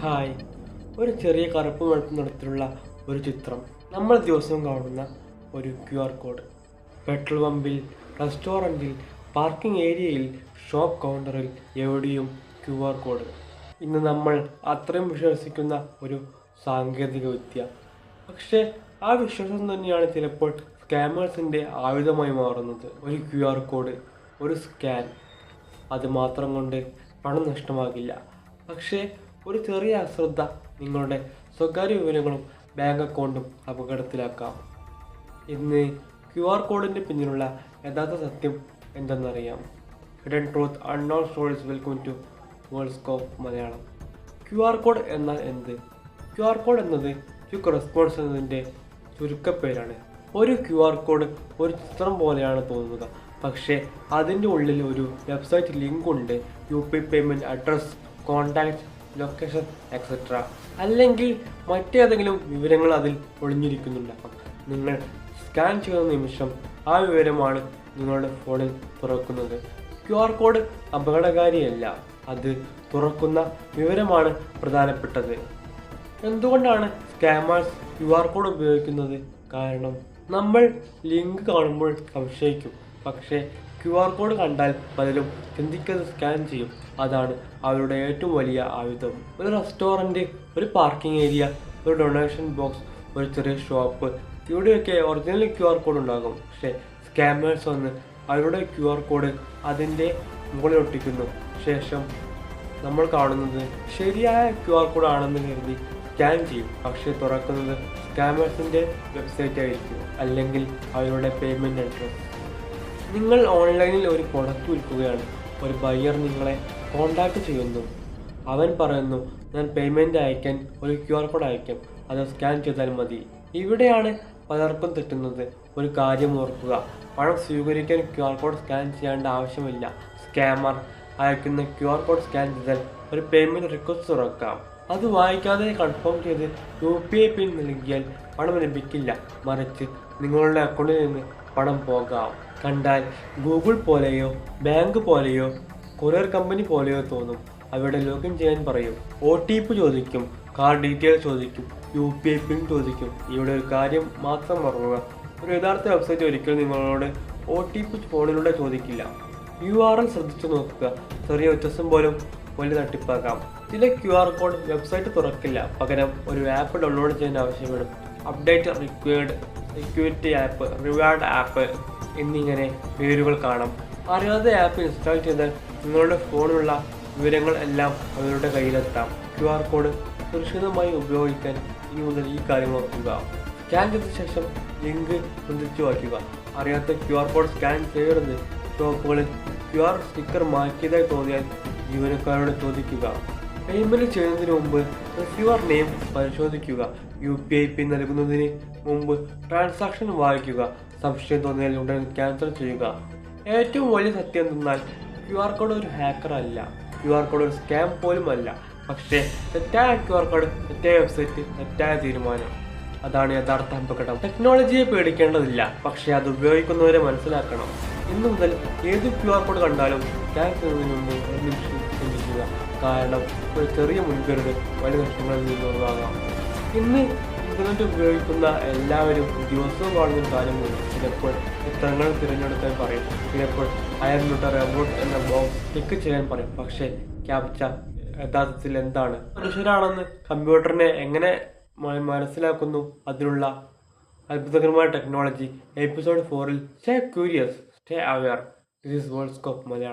Hi, ഒരു ചെറിയ കറുപ്പ് വെളുപ്പ് നിറത്തിലുള്ള ഒരു ചിത്രം. നമ്മൾ ദിവസവും കാണുന്ന ഒരു QR കോഡ്. പെട്രോൾ പമ്പിൽ, റെസ്റ്റോറൻറ്റിൽ, പാർക്കിംഗ് ഏരിയയിൽ, ഷോപ്പ് കൗണ്ടറിൽ എവിടെയും QR കോഡ്. ഇന്ന് നമ്മൾ അത്രയും വിശ്വസിക്കുന്ന ഒരു സാങ്കേതിക വിദ്യ. പക്ഷേ ആ വിശ്വാസം തന്നെയാണ് ചിലപ്പോൾ സ്കാമേഴ്സിൻ്റെ ആയുധമായി മാറുന്നത്. ഒരു QR കോഡ്, ഒരു സ്കാൻ, അത് മാത്രം കൊണ്ട് പണം നഷ്ടമാകില്ല. പക്ഷേ ഒരു ചെറിയ അശ്രദ്ധ നിങ്ങളുടെ സ്വകാര്യ വിവരങ്ങളും ബാങ്ക് അക്കൗണ്ടും അപകടത്തിലാക്കാം. ഇന്ന് QR കോഡിൻ്റെ പിന്നിലുള്ള യഥാർത്ഥ സത്യം എന്തെന്നറിയാം. Hidden truth unknown stories. Welcome to Worldscope Malayalam. QR code എന്നാൽ എന്ത്? QR കോഡ് എന്നത് ക്വിക്ക് റെസ്പോൺസ് എന്നതിൻ്റെ ചുരുക്കപ്പേരാണ്. ഒരു QR കോഡ് ഒരു ചിത്രം പോലെയാണ് തോന്നുക, പക്ഷേ അതിൻ്റെ ഉള്ളിൽ ഒരു വെബ്സൈറ്റ് ലിങ്ക് ഉണ്ട്. UPI payment, address, contact, location, etcetera. അല്ലെങ്കിൽ മറ്റേതെങ്കിലും വിവരങ്ങൾ അതിൽ ഒളിഞ്ഞിരിക്കുന്നുണ്ടാക്കാം. നിങ്ങൾ സ്കാൻ ചെയ്യുന്ന നിമിഷം ആ വിവരമാണ് നിങ്ങളുടെ ഫോണിൽ തുറക്കുന്നത്. QR കോഡ് അപകടകാരിയല്ല, അത് തുറക്കുന്ന വിവരമാണ് പ്രധാനപ്പെട്ടത്. എന്തുകൊണ്ടാണ് സ്കാമേഴ്സ് QR കോഡ് ഉപയോഗിക്കുന്നത്? കാരണം നമ്മൾ ലിങ്ക് കാണുമ്പോൾ സംശയിക്കും, പക്ഷേ QR കോഡ് കണ്ടാൽ പലരും ചിന്തിക്കാതെ സ്കാൻ ചെയ്യും. അതാണ് അവരുടെ ഏറ്റവും വലിയ ആയുധം. ഒരു റെസ്റ്റോറൻറ്റ്, ഒരു പാർക്കിംഗ് ഏരിയ, ഒരു ഡൊണേഷൻ ബോക്സ്, ഒരു ചെറിയ ഷോപ്പ്, ഇവിടെയൊക്കെ ഒറിജിനൽ QR കോഡ് ഉണ്ടാകും. പക്ഷേ സ്കാമേഴ്സ് വന്ന് അവരുടെ QR കോഡ് അതിൻ്റെ മുകളിൽ ഒട്ടിക്കുന്നു. ശേഷം നമ്മൾ കാണുന്നത് ശരിയായ QR കോഡ് ആണെന്ന് കരുതി സ്കാൻ ചെയ്യും. പക്ഷേ തുറക്കുന്നത് സ്കാമേഴ്സിൻ്റെ വെബ്സൈറ്റ് ആയിരിക്കും, അല്ലെങ്കിൽ അവരുടെ പേയ്മെൻറ്റ് അഡ്രസ്. നിങ്ങൾ ഓൺലൈനിൽ ഒരു പ്രൊഡക്റ്റ് വിൽക്കുകയാണ്. ഒരു ബയ്യർ നിങ്ങളെ കോൺടാക്റ്റ് ചെയ്യുന്നു. അവൻ പറയുന്നു, ഞാൻ പേയ്മെൻറ്റ് അയക്കാൻ ഒരു QR കോഡ് അയക്കാം, അത് സ്കാൻ ചെയ്താൽ മതി. ഇവിടെയാണ് പലർക്കും തെറ്റുന്നത്. ഒരു കാര്യം ഓർക്കുക, പണം സ്വീകരിക്കാൻ QR കോഡ് സ്കാൻ ചെയ്യേണ്ട ആവശ്യമില്ല. സ്കാമർ അയക്കുന്ന QR കോഡ് സ്കാൻ ചെയ്താൽ ഒരു പേയ്മെൻറ്റ് റിക്വസ്റ്റ് തുറക്കാം. അത് വായിക്കാതെ കൺഫേം ചെയ്ത് UPI പിൻ നൽകിയാൽ പണം ലഭിക്കില്ല, മറിച്ച് നിങ്ങളുടെ അക്കൗണ്ടിൽ നിന്ന് പണം പോകാം. കണ്ടാൽ ഗൂഗിൾ പോലെയോ ബാങ്ക് പോലെയോ കൊറിയർ കമ്പനി പോലെയോ തോന്നും. അവിടെ ലോഗിൻ ചെയ്യാൻ പറയും, OTP ചോദിക്കും, കാർഡ് ഡീറ്റെയിൽസ് ചോദിക്കും, UPI പിൻ ചോദിക്കും. ഇവിടെ ഒരു കാര്യം മാത്രം ഓർക്കുക, ഒരു യഥാർത്ഥ വെബ്സൈറ്റ് ഒരിക്കലും നിങ്ങളോട് OTP ഫോണിലൂടെ ചോദിക്കില്ല. URL ശ്രദ്ധിച്ചു നോക്കുക, ചെറിയ വ്യത്യാസം പോലും വലിയ തട്ടിപ്പാക്കാം. ചില QR കോഡ് വെബ്സൈറ്റ് തുറക്കില്ല, പകരം ഒരു ആപ്പ് ഡൗൺലോഡ് ചെയ്യാൻ ആവശ്യപ്പെടും. Update required, security app, reward app എന്നിങ്ങനെ പേരുകൾ കാണാം. അറിയാതെ ആപ്പ് ഇൻസ്റ്റാൾ ചെയ്താൽ നിങ്ങളുടെ ഫോണിലുള്ള വിവരങ്ങൾ എല്ലാം അവരുടെ കയ്യിലെത്താം. QR കോഡ് സുരക്ഷിതമായി ഉപയോഗിക്കാൻ ഇനി മുതൽ ഈ കാര്യങ്ങൾ ഓർക്കുക. സ്കാൻ ചെയ്ത ശേഷം ലിങ്ക് ശ്രദ്ധിച്ചു വായിക്കുക. അറിയാത്ത QR കോഡ് സ്കാൻ ചെയ്യരുത്. ഷോപ്പുകളിൽ QR സ്റ്റിക്കർ മാറ്റിയതായി തോന്നിയാൽ ജീവനക്കാരോട് ചോദിക്കുക. പേയ്മെൻറ്റ് ചെയ്യുന്നതിന് മുമ്പ് റിസീവർ നെയിം പരിശോധിക്കുക. UPI പിൻ നൽകുന്നതിന് മുമ്പ് ട്രാൻസാക്ഷൻ വായിക്കുക. സംശയം തോന്നിയാൽ ഉടൻ ക്യാൻസൽ ചെയ്യുക. ഏറ്റവും വലിയ സത്യം എന്തെന്നാൽ QR കോഡ് ഒരു ഹാക്കർ അല്ല, QR കോഡ് ഒരു സ്കാം പോലും അല്ല. പക്ഷേ തെറ്റായ QR കോഡ്, തെറ്റായ വെബ്സൈറ്റ്, തെറ്റായ തീരുമാനം, അതാണ് യഥാർത്ഥ അപകടം. ടെക്നോളജിയെ പേടിക്കേണ്ടതില്ല, പക്ഷേ അത് ഉപയോഗിക്കുന്നവരെ മനസ്സിലാക്കണം. ഇന്നു മുതൽ ഏത് QR കോഡ് കണ്ടാലും സ്കാൻ ചെയ്യുന്നതിന് മുമ്പ് ഒരു നിമിഷം ചിന്തിക്കുക. കാരണം ഒരു ചെറിയ മുൻകരുതൽ വലിയ നഷ്ടങ്ങളിൽ നിന്നുള്ളതാകാം. ഇന്ന് ഇന്റർനെറ്റ് ഉപയോഗിക്കുന്ന എല്ലാവരും ദിവസവും കാണുന്ന കാര്യമുണ്ട്. ചിലപ്പോൾ ചിത്രങ്ങൾ തിരഞ്ഞെടുക്കാൻ പറയും, ചിലപ്പോൾ അബൌട്ട് എന്ന ബോക്സ് ക്ലിക്ക് ചെയ്യാൻ പറയും. പക്ഷേ ക്യാപ്ച യഥാർത്ഥത്തിൽ എന്താണ്? മനുഷ്യരാണെന്ന് കമ്പ്യൂട്ടറിനെ എങ്ങനെ മനസ്സിലാക്കുന്നു? അതിനുള്ള അത്ഭുതകരമായ ടെക്നോളജി. എപ്പിസോഡ് 4-ൽ stay curious, stay aware. This is Worldscope Malayalam.